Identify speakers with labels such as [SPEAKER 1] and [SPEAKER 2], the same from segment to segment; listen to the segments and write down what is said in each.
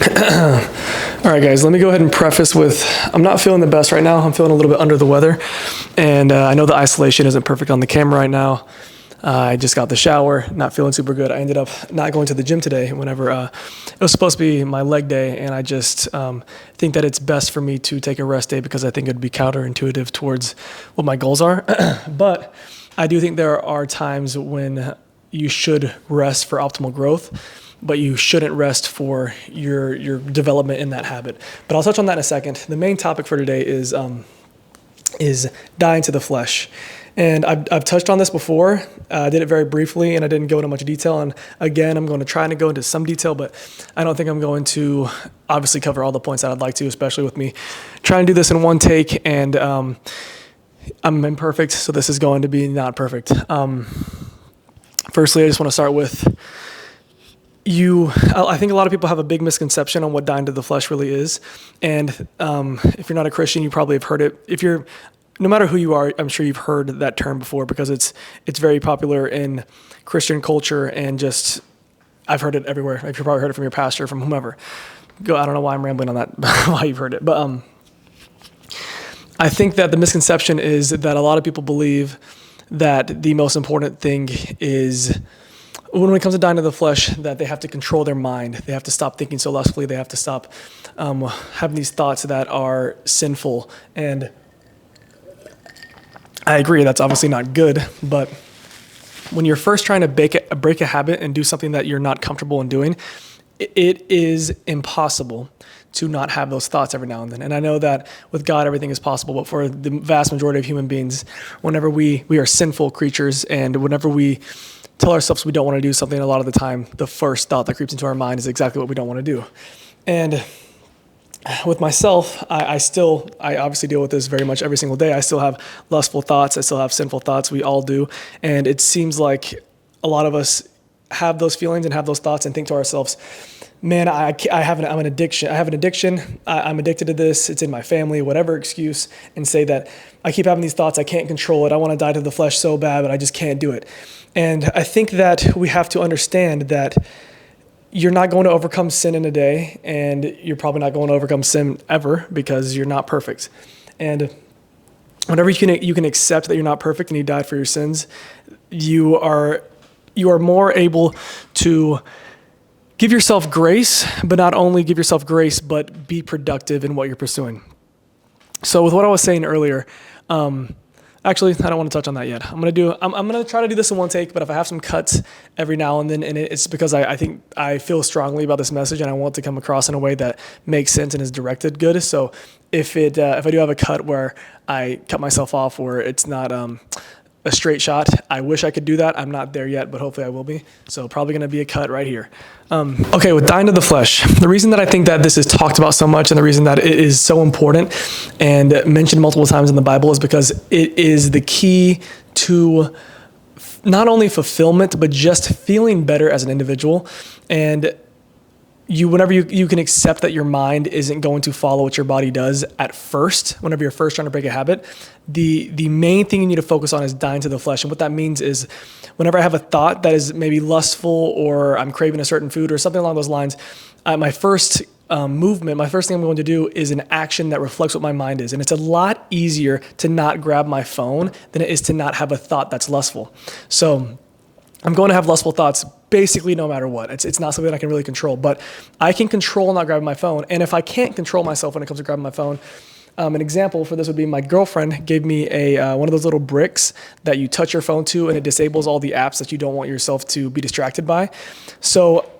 [SPEAKER 1] All right, guys, let me go ahead and preface with, I'm not feeling the best right now. I'm feeling a little bit under the weather, and I know the isolation isn't perfect on the camera right now. I just got the shower, not feeling super good. I ended up not going to the gym today whenever it was supposed to be my leg day, and I just think that it's best for me to take a rest day because I think it'd be counterintuitive towards what my goals are. But I do think there are times when you should rest for optimal growth, but you shouldn't rest for your development in that habit. But I'll touch on that in a second. The main topic for today is dying to the flesh. And I've touched on this before. I did it very briefly, and I didn't go into much detail. And again, I'm going to try to go into some detail, but I don't think I'm going to obviously cover all the points that I'd like to, especially with me trying to do this in one take. And I'm imperfect, so this is going to be not perfect. Firstly, I just want to start with I think a lot of people have a big misconception on what dying to the flesh really is. And if you're not a Christian, you probably have heard it. No matter who you are, I'm sure you've heard that term before because it's very popular in Christian culture, and just I've heard it everywhere. You've probably heard it from your pastor, from whomever. I don't know why I'm rambling on that, why you've heard it. But I think that the misconception is that a lot of people believe that the most important thing is, when it comes to dying to the flesh, that they have to control their mind. They have to stop thinking so lustfully. They have to stop having these thoughts that are sinful. And I agree, that's obviously not good. But when you're first trying to break a habit and do something that you're not comfortable in doing, it is impossible to not have those thoughts every now and then. And I know that with God, everything is possible. But for the vast majority of human beings, whenever we are sinful creatures, and whenever we tell ourselves we don't want to do something, a lot of the time, the first thought that creeps into our mind is exactly what we don't want to do. And with myself, I obviously deal with this very much every single day. I still have lustful thoughts. I still have sinful thoughts. We all do. And it seems like a lot of us have those feelings and have those thoughts and think to ourselves, man, I'm an addiction. I have an addiction. I'm addicted to this. It's in my family, whatever excuse, and say that I keep having these thoughts. I can't control it. I want to die to the flesh so bad, but I just can't do it. And I think that we have to understand that you're not going to overcome sin in a day, and you're probably not going to overcome sin ever because you're not perfect. And whenever you can accept that you're not perfect and you died for your sins, you are more able to give yourself grace, but not only give yourself grace, but be productive in what you're pursuing. So with what I was saying earlier, actually, I don't want to touch on that yet. I'm gonna try to do this in one take, but if I have some cuts every now and then, and it's because I think I feel strongly about this message and I want to come across in a way that makes sense and is directed good. So if I do have a cut where I cut myself off, or it's not a straight shot, I wish I could do that. I'm not there yet, but hopefully I will be. So probably going to be a cut right here. Okay, with dying to the flesh, the reason that I think that this is talked about so much and the reason that it is so important and mentioned multiple times in the Bible is because it is the key to not only fulfillment, but just feeling better as an individual. And whenever you can accept that your mind isn't going to follow what your body does at first, whenever you're first trying to break a habit, the main thing you need to focus on is dying to the flesh. And what that means is whenever I have a thought that is maybe lustful, or I'm craving a certain food or something along those lines, my first thing I'm going to do is an action that reflects what my mind is. And it's a lot easier to not grab my phone than it is to not have a thought that's lustful. So I'm going to have lustful thoughts basically no matter what. It's not something I can really control, but I can control not grabbing my phone. And if I can't control myself when it comes to grabbing my phone, an example for this would be my girlfriend gave me one of those little bricks that you touch your phone to, and it disables all the apps that you don't want yourself to be distracted by. So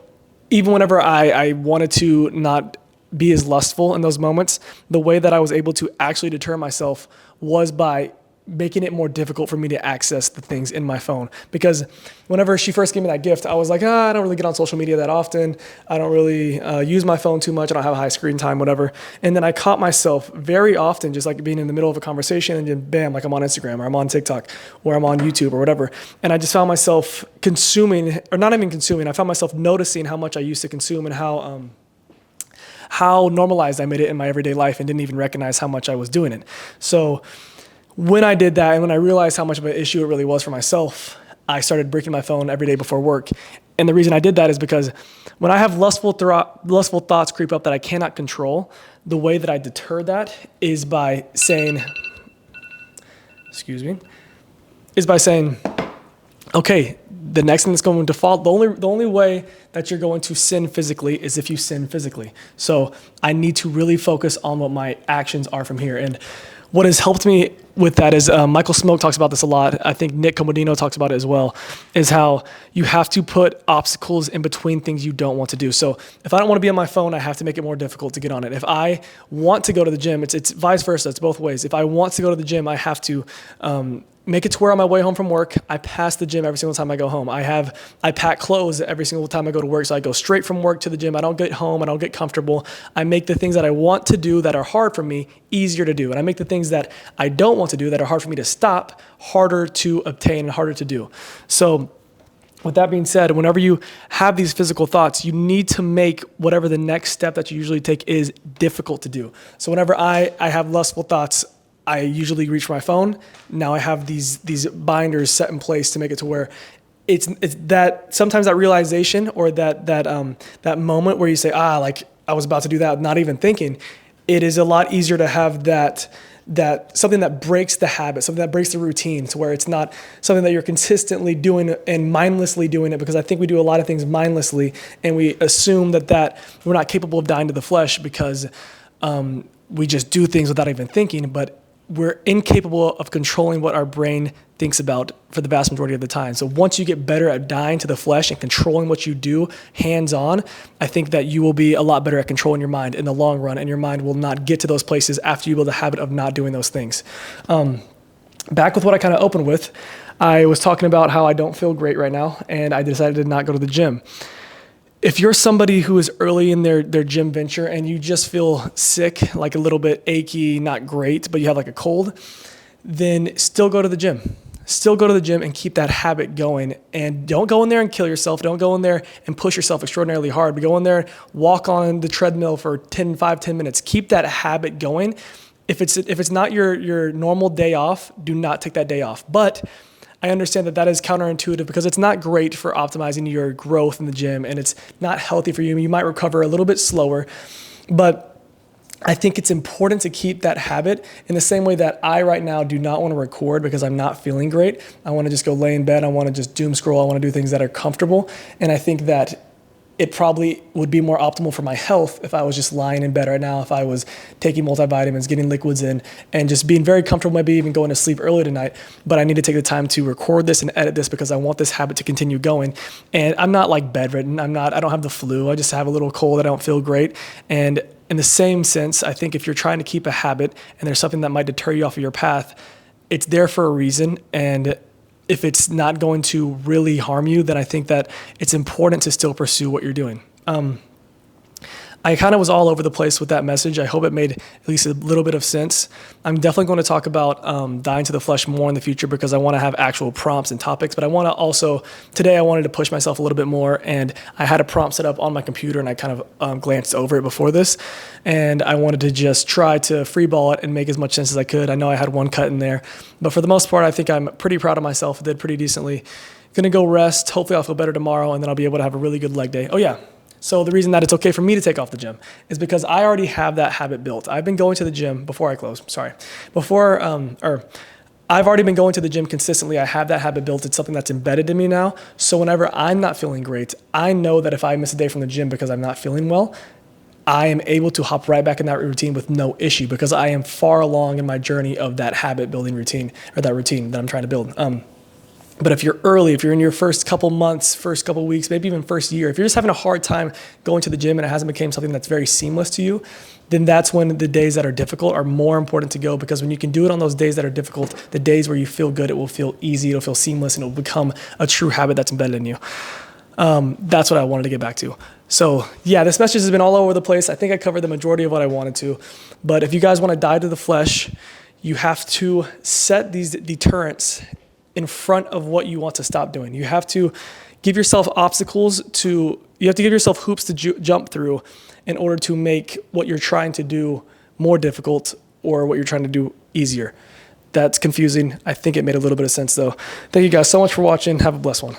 [SPEAKER 1] even whenever I wanted to not be as lustful in those moments, the way that I was able to actually deter myself was by making it more difficult for me to access the things in my phone. Because whenever she first gave me that gift, I was like, I don't really get on social media that often. I don't really use my phone too much. I don't have high screen time, whatever. And then I caught myself very often just like being in the middle of a conversation and then bam, like I'm on Instagram or I'm on TikTok or I'm on YouTube or whatever. And I just found myself consuming, or not even consuming, I found myself noticing how much I used to consume and how normalized I made it in my everyday life and didn't even recognize how much I was doing it. So when I did that, and when I realized how much of an issue it really was for myself, I started breaking my phone every day before work. And the reason I did that is because when I have lustful thoughts creep up that I cannot control, the way that I deter that is by saying, okay, the next thing that's going to fall, the only way that you're going to sin physically is if you sin physically. So I need to really focus on what my actions are from here. And what has helped me with that is Michael Smoke talks about this a lot. I think Nick Comodino talks about it as well, is how you have to put obstacles in between things you don't want to do. So if I don't want to be on my phone, I have to make it more difficult to get on it. If I want to go to the gym, it's vice versa. It's both ways. If I want to go to the gym, I have to make it to where on my way home from work, I pass the gym every single time I go home. I pack clothes every single time I go to work. So I go straight from work to the gym. I don't get home. I don't get comfortable. I make the things that I want to do that are hard for me easier to do. And I make the things that I don't want to do that are hard for me to stop harder to obtain and harder to do. So with that being said, whenever you have these physical thoughts, you need to make whatever the next step that you usually take is difficult to do. So whenever I have lustful thoughts, I usually reach for my phone. Now I have these binders set in place to make it to where it's that sometimes that realization or that moment where you say, like I was about to do that, not even thinking, it is a lot easier to have that something that breaks the habit, something that breaks the routine, to where it's not something that you're consistently doing and mindlessly doing it, because I think we do a lot of things mindlessly and we assume that we're not capable of dying to the flesh because we just do things without even thinking, but we're incapable of controlling what our brain thinks about for the vast majority of the time. So once you get better at dying to the flesh and controlling what you do hands-on, I think that you will be a lot better at controlling your mind in the long run, and your mind will not get to those places after you build a habit of not doing those things. Back with what I kind of opened with, I was talking about how I don't feel great right now, and I decided to not go to the gym. If you're somebody who is early in their gym venture and you just feel sick, like a little bit achy, not great, but you have like a cold, then still go to the gym. Still go to the gym and keep that habit going. And don't go in there and kill yourself. Don't go in there and push yourself extraordinarily hard. But go in there, walk on the treadmill for 10 minutes. Keep that habit going. If it's not your normal day off, do not take that day off. But I understand that is counterintuitive because it's not great for optimizing your growth in the gym, and it's not healthy for you. You might recover a little bit slower, but I think it's important to keep that habit in the same way that I right now do not want to record because I'm not feeling great. I want to just go lay in bed. I want to just doom scroll. I want to do things that are comfortable. And I think that it probably would be more optimal for my health if I was just lying in bed right now, if I was taking multivitamins, getting liquids in, and just being very comfortable, maybe even going to sleep early tonight. But I need to take the time to record this and edit this because I want this habit to continue going. And I'm not like bedridden. I don't have the flu. I just have a little cold. I don't feel great. And in the same sense, I think if you're trying to keep a habit and there's something that might deter you off of your path, it's there for a reason. And if it's not going to really harm you, then I think that it's important to still pursue what you're doing. I kind of was all over the place with that message. I hope it made at least a little bit of sense. I'm definitely going to talk about dying to the flesh more in the future because I want to have actual prompts and topics, but I want to also, today I wanted to push myself a little bit more, and I had a prompt set up on my computer and I kind of glanced over it before this, and I wanted to just try to freeball it and make as much sense as I could. I know I had one cut in there, but for the most part, I think I'm pretty proud of myself. I did pretty decently. Gonna go rest. Hopefully I'll feel better tomorrow, and then I'll be able to have a really good leg day. Oh yeah. So the reason that it's okay for me to take off the gym is because I already have that habit built. I've been going to the gym before I close. I've already been going to the gym consistently. I have that habit built. It's something that's embedded in me now. So whenever I'm not feeling great, I know that if I miss a day from the gym because I'm not feeling well, I am able to hop right back in that routine with no issue because I am far along in my journey of that habit building routine, or that routine that I'm trying to build. But if you're early, if you're in your first couple months, first couple weeks, maybe even first year, if you're just having a hard time going to the gym and it hasn't become something that's very seamless to you, then that's when the days that are difficult are more important to go, because when you can do it on those days that are difficult, the days where you feel good, it will feel easy, it'll feel seamless, and it'll become a true habit that's embedded in you. That's what I wanted to get back to. So yeah, this message has been all over the place. I think I covered the majority of what I wanted to, but if you guys want to die to the flesh, you have to set these deterrents in front of what you want to stop doing. You have to give yourself you have to give yourself hoops to jump through in order to make what you're trying to do more difficult or what you're trying to do easier. That's confusing. I think it made a little bit of sense though. Thank you guys so much for watching. Have a blessed one.